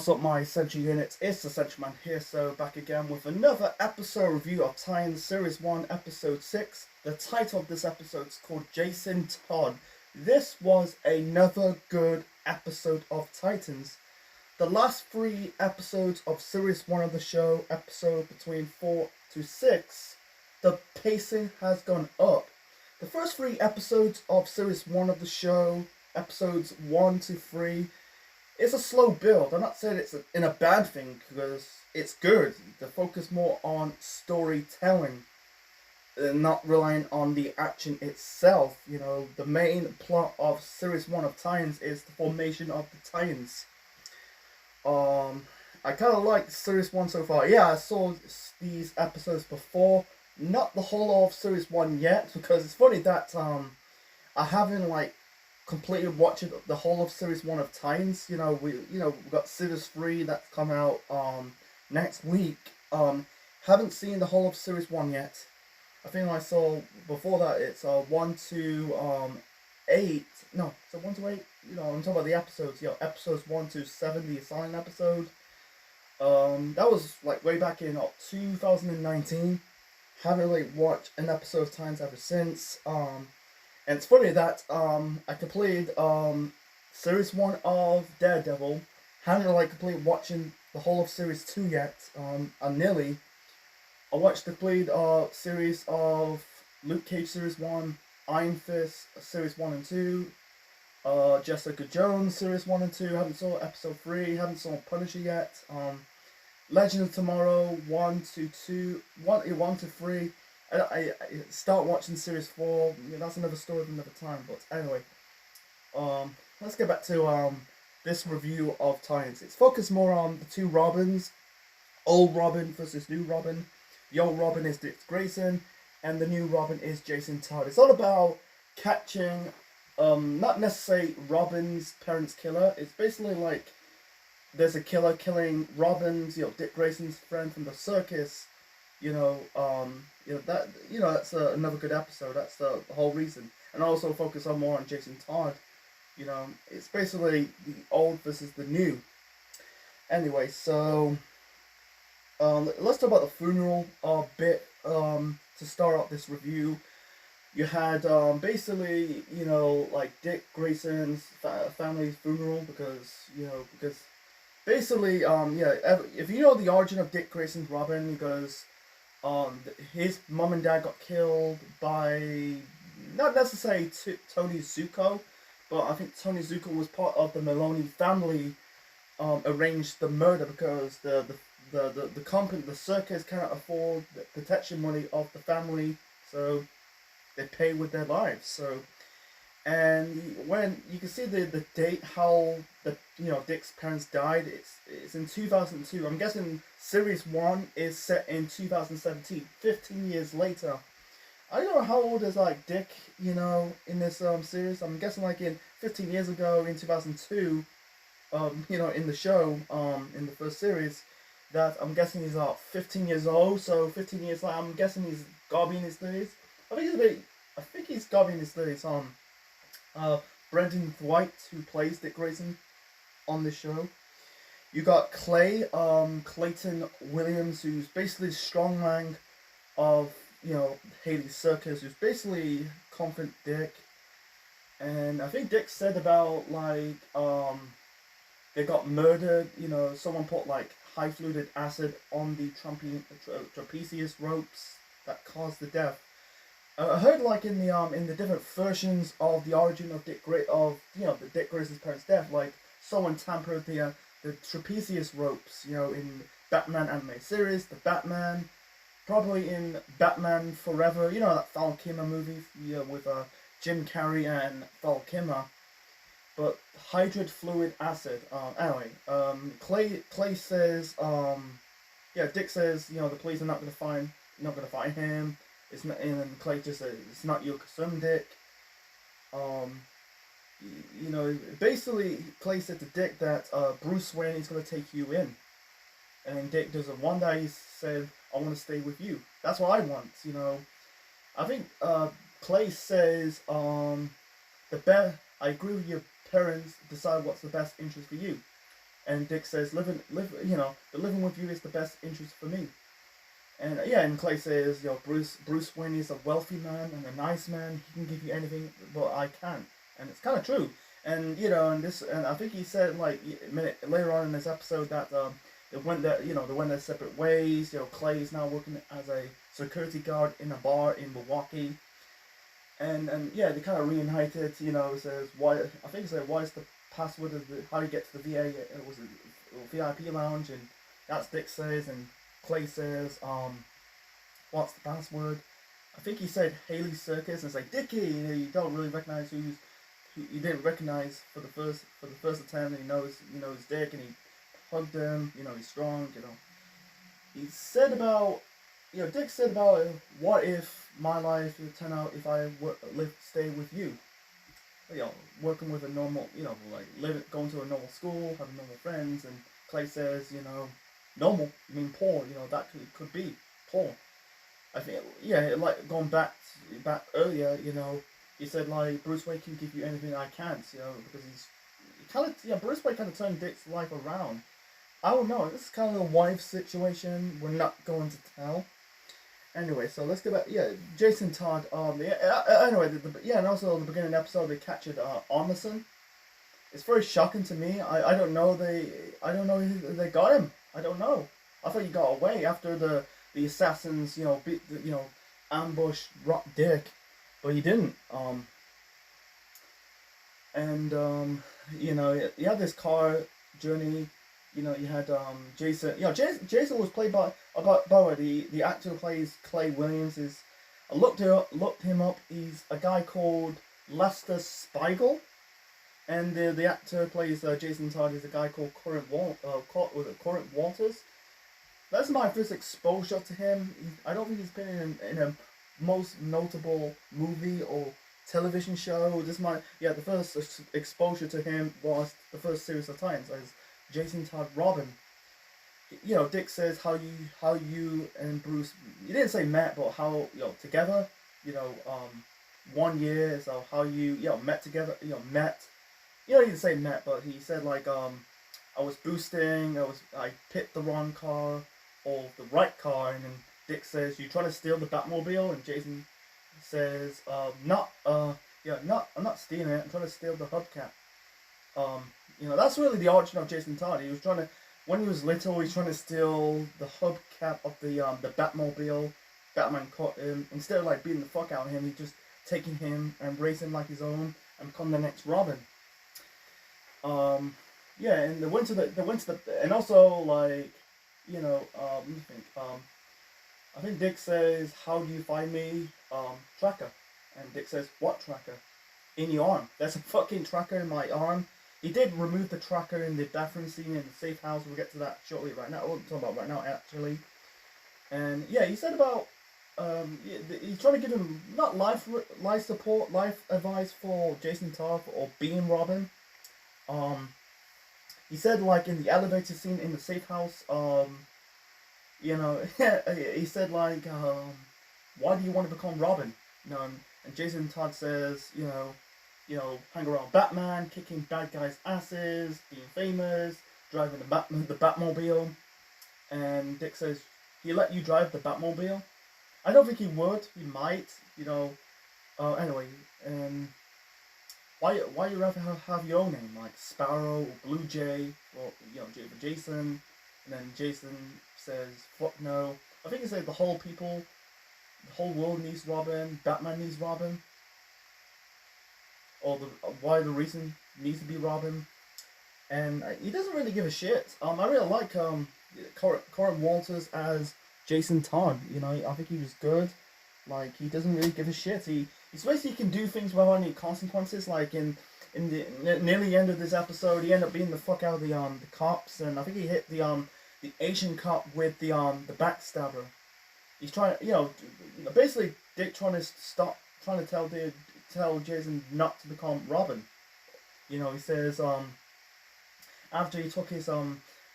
What's up, my Essential Units? It's Essential Man here, so back again with another episode review of Titans Series 1, Episode 6. The title of this episode is called Jason Todd. This was another good episode of Titans. The last 3 episodes of Series 1 of the show, episode between 4 to 6, the pacing has gone up. The first 3 episodes of Series 1 of the show, episodes 1 to 3, it's a slow build. I'm not saying it's in a bad thing because it's good. They focus more on storytelling and not relying on the action itself. You know, the main plot of Series 1 of Titans is the formation of the Titans. I kind of like Series 1 so far. Yeah, I saw these episodes before. Not the whole of Series 1 yet, because it's funny that I haven't completely watching the whole of Series 1 of Titans. We've got Series 3 that's come out next week. Haven't seen the whole of Series 1 yet. I think I saw before that it's 1 to 8. No, so 1 to 8. I'm talking about the episodes. Episodes 1 to 7, the Asylum episode. That was way back in 2019. Haven't really watched an episode of Titans ever since. And it's funny that I completed Series 1 of Daredevil. Haven't completed watching the whole of Series 2 yet. I watched the complete series of Luke Cage Series 1, Iron Fist Series 1 and 2, Jessica Jones Series 1 and 2. Haven't saw episode 3. Haven't saw Punisher yet. Legend of Tomorrow 1 to 2, 1 to 3. I start watching Series 4. That's another story of another time. But anyway, let's get back to this review of Titans. It's focused more on the 2 Robins, old Robin versus new Robin. The old Robin is Dick Grayson, and the new Robin is Jason Todd. It's all about catching, not necessarily Robin's parents' killer. It's basically there's a killer killing Robin's, Dick Grayson's friend from the circus. That's another good episode. That's the whole reason. And also focus on more on Jason Todd. It's basically the old versus the new. Anyway, so let's talk about the funeral a bit to start off this review. You had basically, Dick Grayson's family's funeral because basically, if you know the origin of Dick Grayson's Robin, because his mom and dad got killed by, not necessarily Tony Zuko, but I think Tony Zuko was part of the Maloney family, arranged the murder because the company, the circus, cannot afford the protection money of the family, so they pay with their lives. So, and when you can see the date how Dick's parents died, it's in 2002. I'm guessing Series 1 is set in 2017, 15 years later. I don't know how old is Dick, in this series. I'm guessing in 15 years ago in 2002, in the show, in the first series, that I'm guessing he's 15 years old. So 15 years later, I'm guessing he's gotta be in his 30s. I think he's gotta be in his 30s. Brendan White, who plays Dick Grayson on this show. You got Clay, Clayton Williams, who's basically strongman of, Haley's circus, who's basically confident Dick. And I think Dick said about, they got murdered, someone put, high fluid acid on the trapezius ropes that caused the death. I heard in the different versions of the origin of Dick Grayson's parents' death, someone tampered the trapezius ropes, in Batman animated series, the Batman, probably in Batman Forever, that Val Kilmer movie, with Jim Carrey and Val Kilmer. But hydrid fluid acid. Anyway, Clay says, Dick says, the police are not gonna find him. It's not, and Clay just says, it's not your concern, Dick. Basically, Clay said to Dick that Bruce Wayne is going to take you in. And then Dick doesn't want that. He said, I want to stay with you. That's what I want, I think Clay says, I agree with your parents, decide what's the best interest for you. And Dick says, the living with you is the best interest for me. And yeah, and Clay says, Bruce Wayne is a wealthy man and a nice man. He can give you anything, but I can't. And it's kind of true. And and I think he said like a minute later on in this episode that they went their separate ways. Clay is now working as a security guard in a bar in Milwaukee. And yeah, they kind of reunited. Says why I think it said why is the password of how you get to the VA? It was a VIP lounge, and that's Dick says, and Clay says, what's the password? I think he said Haley Circus, and it's like Dickie. You don't really recognize who you didn't recognize for the first attempt. And he knows Dick, and he hugged him. He's strong. He said about Dick said about what if my life would turn out if I stay with you. Working with a normal, going to a normal school, having normal friends, and Clay says, normal, you mean poor, that could be poor. I think, like going back earlier, he said like Bruce Wayne can give you anything I can't, because Bruce Wayne kind of turned Dick's life around. I don't know, this is kind of a wife situation. We're not going to tell. Anyway, so let's go back. Yeah, Jason Todd. Anyway, and also the beginning episode they captured Arneson. It's very shocking to me. I don't know they got him. I don't know. I thought he got away after the assassins ambushed Dick, but he didn't. He had this car journey. You had Jason. Jason was played by the actor who plays Clay Williams. I looked him up. He's a guy called Lester Spiegel, and the actor who plays Jason Todd is a guy called Corinth Walters. That's my first exposure to him. I don't think he's been in a most notable movie or television show. The first exposure to him was the first series of Titans as Jason Todd Robin. Dick says how you and Bruce, you didn't say met, but how together, 1 year, so how you met together, met. He didn't say met, but he said like I was boosting, I picked the wrong car or the right car, and then Dick says you trying to steal the Batmobile, and Jason says I'm not stealing it, I'm trying to steal the hubcap. That's really the origin of Jason Todd. He was when he was little, he's trying to steal the hubcap of the Batmobile. Batman caught him. Instead of like beating the fuck out of him, he's just taking him and raising him like his own and become the next Robin. And they went to the and also like, let me think. I think Dick says, "How do you find me?" Tracker, and Dick says, "What tracker?" In your arm. There's a fucking tracker in my arm. He did remove the tracker in the bathroom scene in the safe house. We'll get to that shortly. Right now, we'll talk about right now actually. And yeah, he said about he's trying to give him not life support, life advice for Jason Todd or being Robin. He said like in the elevator scene in the safe house, he said like, why do you want to become Robin? And Jason Todd says, hang around Batman, kicking bad guys' asses, being famous, driving the Batmobile. And Dick says, he let you drive the Batmobile? I don't think he would. He might, anyway, why you rather have your own name, like Sparrow or Blue Jay, or, Jason? And then Jason says, fuck no. I think he said the whole world needs Robin, Batman needs Robin. Or why the reason needs to be Robin. And he doesn't really give a shit. I really like Corinth Walters as Jason Todd. I think he was good. Like, he doesn't really give a shit. He basically can do things without any consequences. Like in the nearly the end of this episode, he ended up beating the fuck out of the cops, and I think he hit the Asian cop with the backstabber. He's trying, basically Dick trying to tell Jason not to become Robin. He says after he took his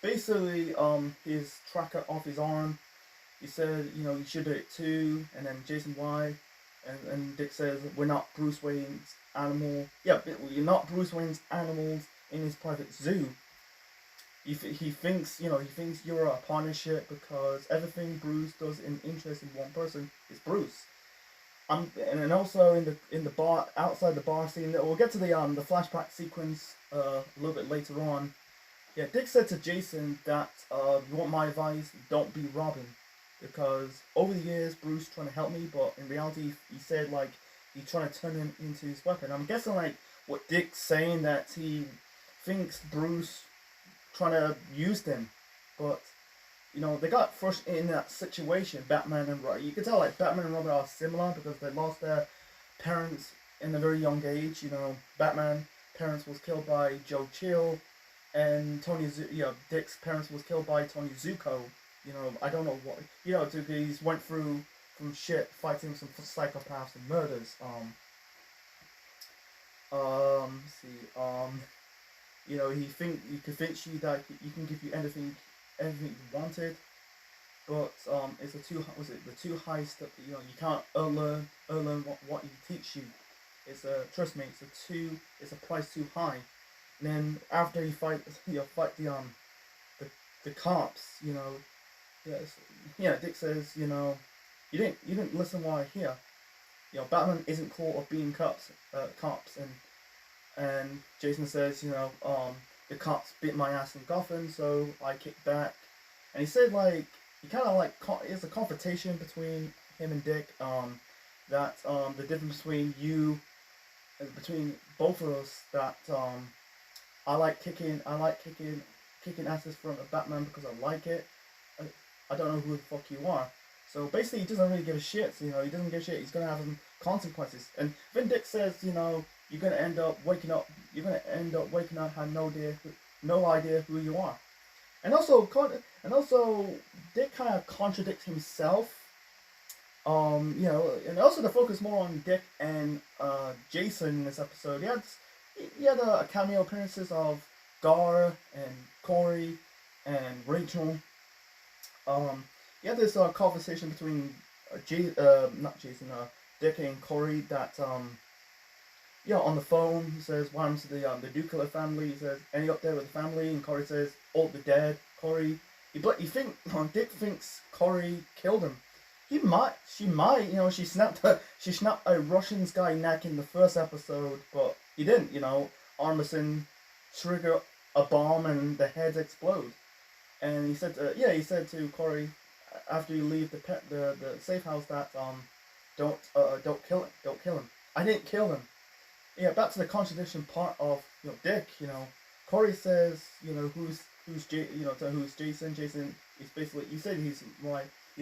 his tracker off his arm, he said, you should do it too. And then Jason, why? And Dick says, we're not Bruce Wayne's animal. Yeah, you're not Bruce Wayne's animals in his private zoo. he thinks, he thinks you're a partnership because everything Bruce does in interest in one person is Bruce. And then also in the bar, outside the bar scene, we'll get to the flashback sequence a little bit later on. Yeah, Dick said to Jason that you want my advice, don't be Robin, because over the years Bruce trying to help me, but in reality he said like he's trying to turn him into his weapon. I'm guessing like what Dick's saying, that he thinks Bruce trying to use them, but they got first in that situation. Batman and Robin, you can tell like Batman and Robin are similar because they lost their parents in a very young age. Batman parents was killed by Joe Chill, and Dick's parents was killed by Tony Zuko. I don't know what, he's went through from shit fighting some psychopaths and murders. Let's see, he convinced you that he can give you anything you wanted, but it's the too high stuff. You can't learn what he teach you. Trust me, it's a price too high. And then after you fight the cops, Dick says, you didn't listen while I hear. Batman isn't caught of being cops, and Jason says, the cops bit my ass in Gotham, so I kicked back. And he said like he kind of like it's a confrontation between him and Dick. That the difference between both of us, that I like kicking asses from a Batman because I like it. I don't know who the fuck you are. So basically, he doesn't really give a shit. So, he doesn't give a shit. He's gonna have some consequences. And then Dick says, you're gonna end up waking up. Have no idea who you are. And also Dick kind of contradicts himself. And also to focus more on Dick and Jason in this episode. He had a cameo appearances of Gar and Corey and Rachel. He had this conversation between Dick and Corey that on the phone he says, what happens to the nuclear family? He says, any update with the family? And Corey says, all the dead. Dick thinks Corey killed him. She might, she snapped a Russian guy neck in the first episode, but he didn't, Armisen trigger a bomb and the heads explode. And he said to Corey, after you leave the safe house, that don't kill him. I didn't kill him. Yeah, back to the contradiction part of Dick. Corey says who's Jason. Jason is basically, you said he's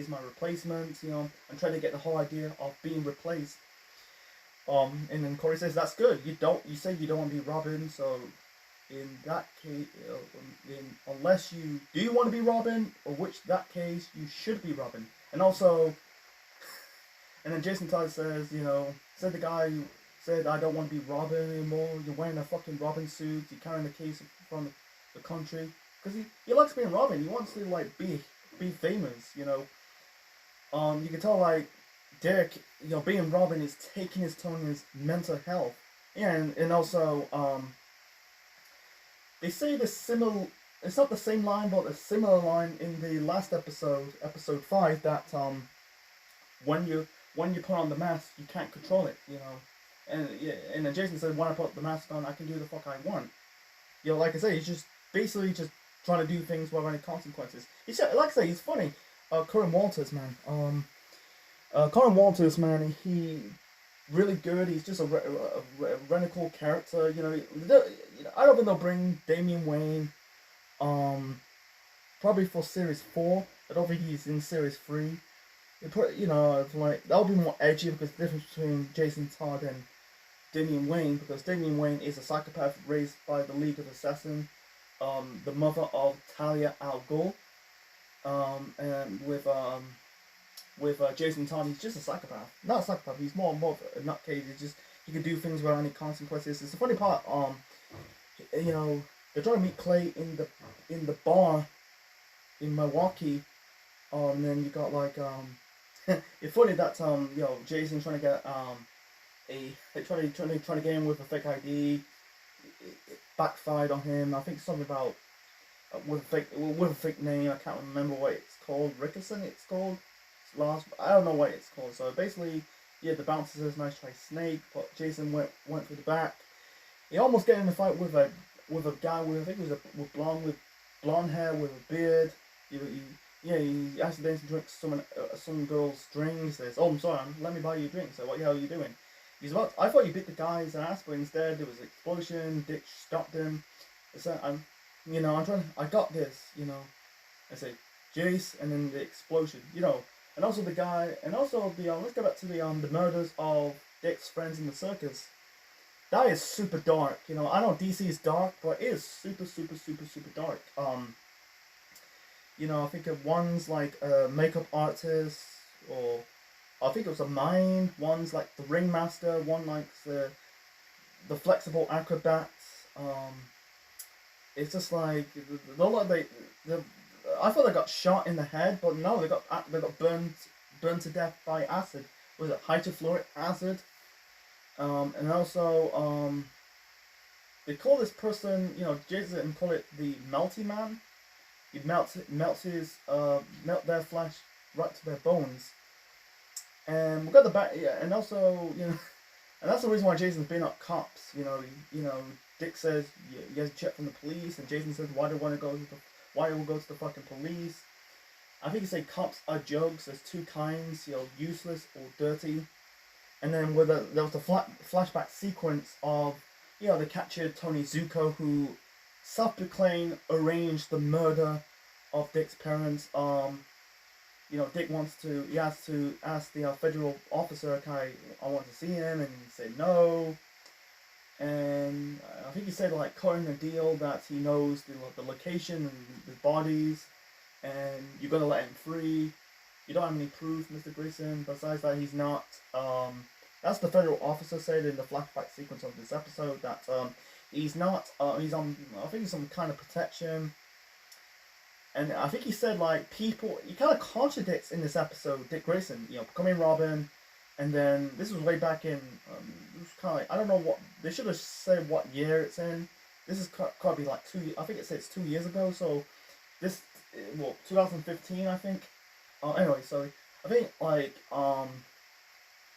my replacement. I'm trying to get the whole idea of being replaced. And then Corey says that's good. You say you don't want to be Robin, so in that case, unless you do want to be Robin, or which that case you should be Robin. And also, and then Jason Todd says, said the guy who said I don't want to be Robin anymore. You're wearing a fucking Robin suit. You're carrying the case from the country because he likes being Robin. He wants to like be famous. You can tell like Dick, being Robin is taking his toll on his mental health. Yeah, and also they say the similar. It's not the same line, but a similar line in the last episode, episode 5, that when you put on the mask, you can't control it. And then Jason said, when I put the mask on, I can do the fuck I want. Like I say, he's just basically just trying to do things without any consequences. He's like I say, he's funny. Corin Walters, man. Corin Walters, man, he really good. He's just a radical character. I don't think they'll bring Damian Wayne. Probably for series 4. I don't think he's in series 3. That'll be more edgy because the difference between Jason Todd and Damian Wayne, because Damian Wayne is a psychopath raised by the League of Assassins, the mother of Talia al Ghul, and with Jason Todd, he's just a psychopath. Not a psychopath, he's more of a nutcase. He can do things without any consequences. It's the funny part, they're trying to meet Clay in the bar in Milwaukee, and then you got like it's funny that Jason's trying to get trying to get him with a fake ID. It backfired on him. I think something about with a fake name. I can't remember what it's called. Rickerson, it's called. It's last. I don't know what it's called. So basically, yeah, the bouncer says nice try snake, but Jason went through the back. He almost got in a fight with a guy with I think it was with blonde hair with a beard. Yeah, he accidentally drinks some girl's drink. He says, "Oh, I'm sorry, let me buy you a drink." So what the hell are you doing? I thought you bit the guy's ass, but instead there was an explosion. Dick stopped him. So I got this. I say, Jace, and then the explosion. And also the guy, and also let's go back to the murders of Dick's friends in the circus. That is super dark. I know DC is dark, but it is super, super, super, super dark. I think of one's like a makeup artist, or I think it was a mime. One's like the ringmaster. One like the flexible acrobats. It's just like the I thought they got shot in the head, but no, they got burned to death by acid. Was it hydrofluoric acid? And also they call this person, Jason call it the melty man. He melts melt their flesh right to their bones. And we got the back, yeah, and also and that's the reason why Jason's been up cops. Dick says he has a check from the police, and Jason says why do we go to the fucking police? I think he said cops are jugs. There's two kinds, useless or dirty. And then there was the flashback sequence of they captured Tony Zuko, who self-proclaimed arranged the murder of Dick's parents. Dick he has to ask the federal officer, I want to see him, and he said no. And I think he said cutting a deal that he knows the location and the bodies, and you're gonna let him free. You don't have any proof, Mr. Grayson. Besides that, he's not. That's the federal officer said in the flashback sequence of this episode that he's not. He's on. I think he's some kind of protection. And I think he said people. He kind of contradicts in this episode Dick Grayson, becoming Robin, and then this was way back in. It was kind of I don't know what they should have said what year it's in. This is could be 2. I think it says 2 years ago. So this 2015 I think. Anyway, so I think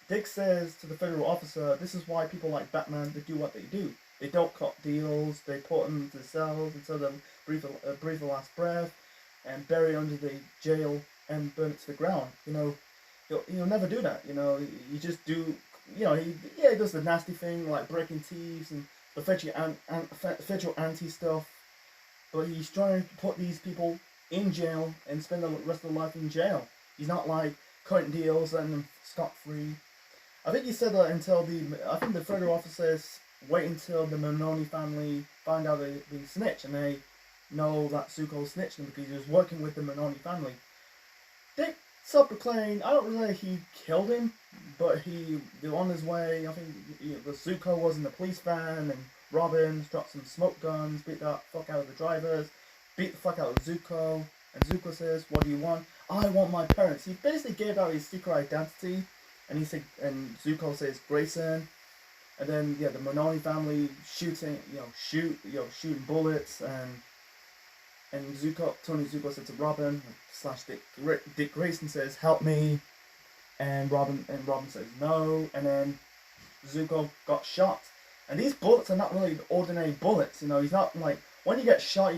Dick says to the federal officer, this is why people like Batman, they do what they do. They don't cut deals, they put them to cells until they breathe the last breath, and bury under the jail and burn it to the ground. He'll never do that. He just do. He does the nasty thing like breaking thieves and the federal anti stuff, but he's trying to put these people in jail and spend the rest of their life in jail. He's not cutting deals and scot free. I think he said that I think the federal officers wait until the Maloney family find out the snitch, and they know that Zuko snitched them because he was working with the Maloney family. Dick self-proclaimed, I don't really think he killed him, but he was on his way. I think the Zuko was in the police van, and Robin dropped some smoke guns, beat the fuck out of the drivers, beat the fuck out of Zuko, and Zuko says, what do you want? I want my parents. He basically gave out his secret identity, and Zuko says Grayson, and then the Maloney family shooting bullets, and Tony Zuko said to Robin / Dick Grayson says help me, and Robin says no, and then Zuko got shot, and these bullets are not really ordinary bullets. He's not when you get shot,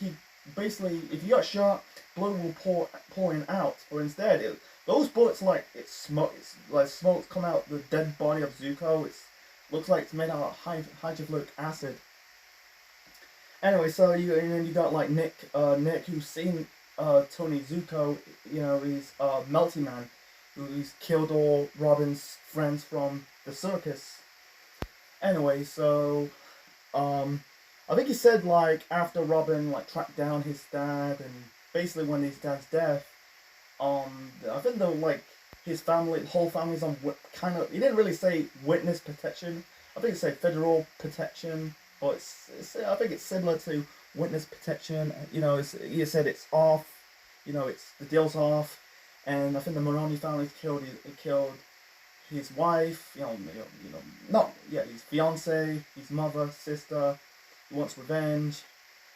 he basically, if you got shot, blood will pouring out. Or instead, those bullets it's smoke come out the dead body of Zuko. It looks like it's made out of hydrofluoric acid. Anyway, so you got Nick who's seen Tony Zuko. He's Melty Man, who's killed all Robin's friends from the circus. Anyway, so I think he said after Robin tracked down his dad, and basically when his dad's death, I think his whole family's on he didn't really say witness protection. I think he said federal protection, but I think it's similar to witness protection. He said it's off. The deal's off, and I think the Maloney family killed his wife. His fiance, his mother, sister. He wants revenge,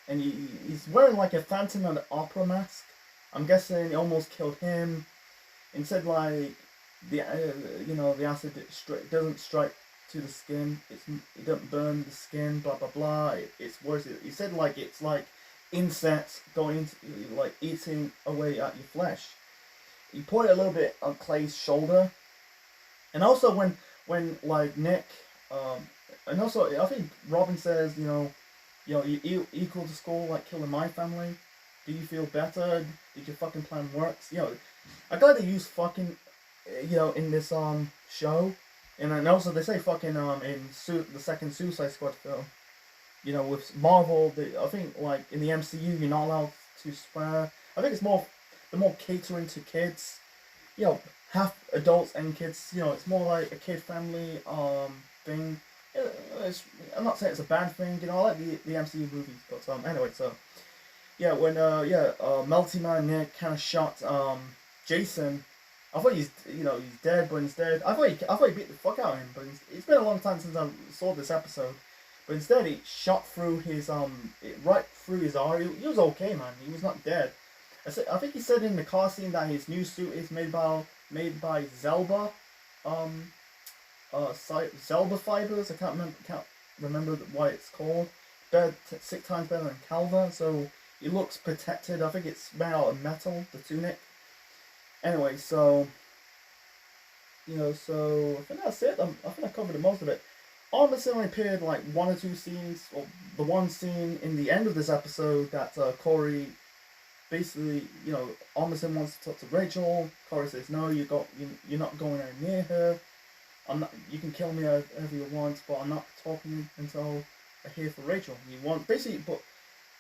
and he's wearing like a Phantom of the Opera mask. I'm guessing it almost killed him. And said like the the acid doesn't strike to the skin. It doesn't burn the skin. Blah blah blah. It's worse. He said like it's like insects going into, like eating away at your flesh. He put it a little bit on Clay's shoulder, and also when like Nick, and also I think Robin says you equal to school like killing my family. Do you feel better? Did your fucking plan works? I'm glad they use fucking, in this show, and then also they say fucking in the second Suicide Squad film. With Marvel, I think like in the MCU you're not allowed to swear. I think it's more catering to kids. Half adults and kids. It's more like a kid friendly thing. I'm not saying it's a bad thing. I like the MCU movies, but anyway, so. Yeah, when Melty Man Nick kind of shot Jason, I thought he's dead, but instead I thought he beat the fuck out of him, but it's been a long time since I saw this episode. But instead he shot through his right through his arm. He was okay, man. He was not dead. I think he said in the car scene that his new suit is made by Zelba, Zelba fibers. I can't remember what it's called. 6 times better than Calva. So. It looks protected. I think it's made out of metal, the tunic. Anyway, so so I think that's it. I think I covered most of it. Armisen only appeared like 1 or 2 scenes, or the one scene in the end of this episode that Corey basically, Armisen wants to talk to Rachel. Corey says, "No, you're not going anywhere near her. You can kill me wherever you want, but I'm not talking until I hear from Rachel." But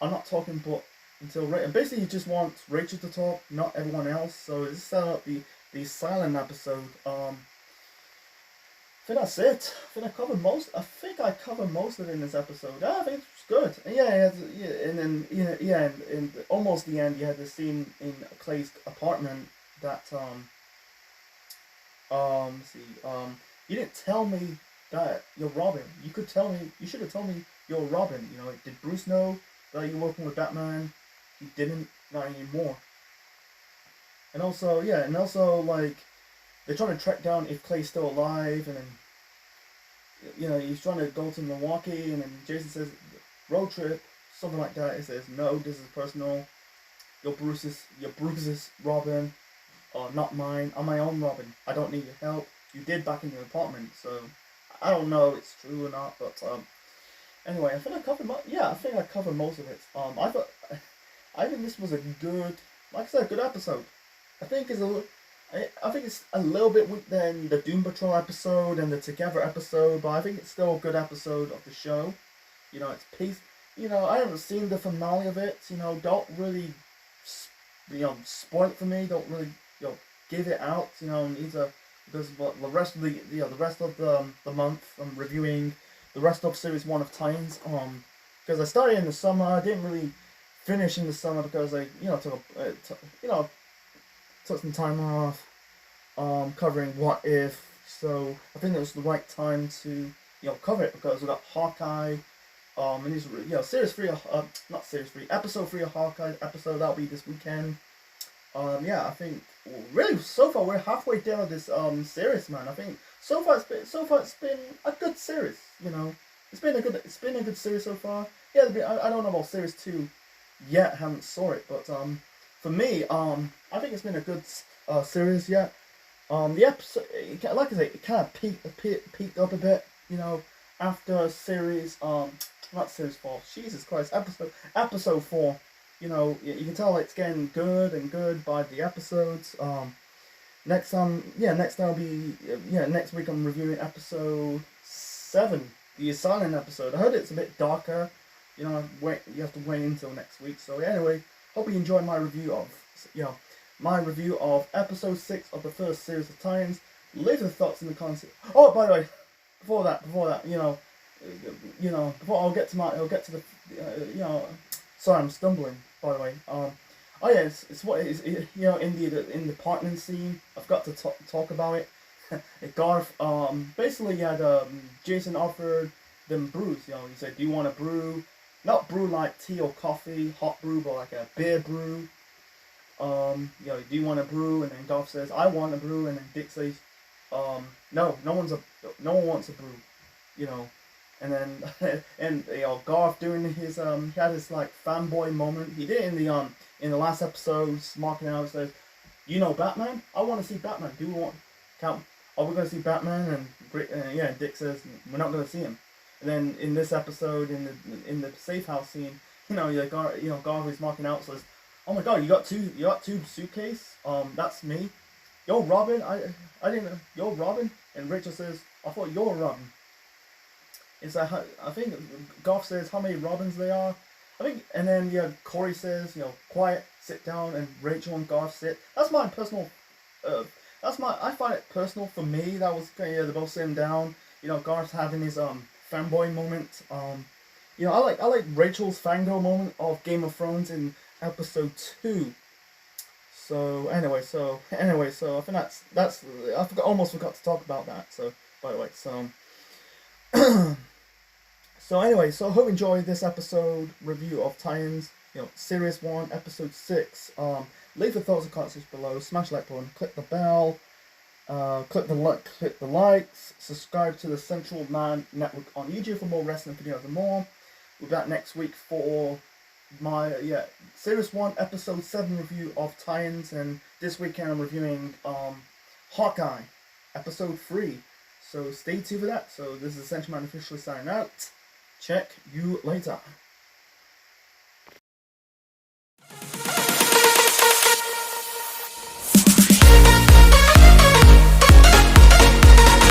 I'm not talking, but until Rachel. And basically, he just wants Rachel to talk, not everyone else. So it's set up the silent episode. I think that's it. I think I covered most of it in this episode. I think it's good. And and then and almost the end, you had the scene in Clay's apartment that you didn't tell me that you're Robin. You could tell me. You should have told me you're Robin. Did Bruce know that you're working with Batman? He didn't, not anymore. And also, like, they're trying to track down if Clay's still alive, and then, he's trying to go to Milwaukee, and then Jason says, road trip, something like that. He says, no, this is personal. Your Bruce's Robin, not mine. I'm my own Robin. I don't need your help. You did back in your apartment, so I don't know if it's true or not, but, anyway, I think I covered most of it. I think this was a good, like I said, good episode. I think it's a little bit weak than the Doom Patrol episode and the Together episode, but I think it's still a good episode of the show. It's peace. I haven't seen the finale of it. Don't really, spoil it for me. Don't really, give it out. Because the rest of the month I'm reviewing the rest of series 1 of Titans. Because I started in the summer, I didn't really finish in the summer because I took some time off, covering What If. So I think it was the right time to cover it because we got Hawkeye. And these series 3, not series 3, episode 3 of Hawkeye episode that'll be this weekend. I think really so far we're halfway down this series, man. I think so far it's been a good series. It's been a good series so far. Yeah, I don't know about series 2 yet. Haven't saw it, but for me, I think it's been a good series yet. The episode, like I say, it kind of peaked up a bit. After series not series 4. Jesus Christ, episode 4. You can tell it's getting good and good by the episodes. Next week I'm reviewing episode 7, the Asylum episode. I heard it's a bit darker. You have to wait until next week. So anyway, hope you enjoyed my review of episode 6 of the first series of Titans. Leave your thoughts in the comments. Oh, by the way, before that, before I'll get to the sorry, I'm stumbling. By the way, it's what it is. In the partner scene, I've got to talk about it. Garth, basically, had Jason offered them brews. He said, "Do you want a brew?" not brew like tea or coffee, hot brew, but like a beer brew. You know, do you want a brew? And then Garth says, I want a brew, and then Dick says, no, no one wants a brew, you know. And then and you know, Garth doing his he had his like fanboy moment. He did it in the last episode, marking out, says, you know Batman? I want to see Batman. Do we want count? Are we going to see Batman? And yeah, Dick says we're not going to see him. And then in this episode, in the safe house scene, you know, Garth is marking out, says, oh my God, you got two suitcase. That's me. Yo, Robin. I didn't know. Yo, Robin. And Rachel says, I thought you're Robin. It's like, I think Garth says how many Robins they are. I think, and then yeah, Corey says, you know, quiet, sit down, and Rachel and Garth sit. That's my personal. I find it personal for me. That was yeah, they're both sitting down. You know, Garth's having his fanboy moment. You know, I like Rachel's fangirl moment of Game of Thrones in episode 2. So anyway, so I think that's almost forgot to talk about that. So by the way, so. So anyway, so I hope you enjoyed this episode review of Titans, you know, Series 1, Episode 6. Leave your thoughts and comments below, smash the like button, click the bell, click the likes, subscribe to the Central Man Network on YouTube for more wrestling videos and more. We'll be back next week for my, Series 1, Episode 7 review of Titans, and this weekend I'm reviewing, Hawkeye, Episode 3. So stay tuned for that. So this is Central Man officially signing out. Check you later.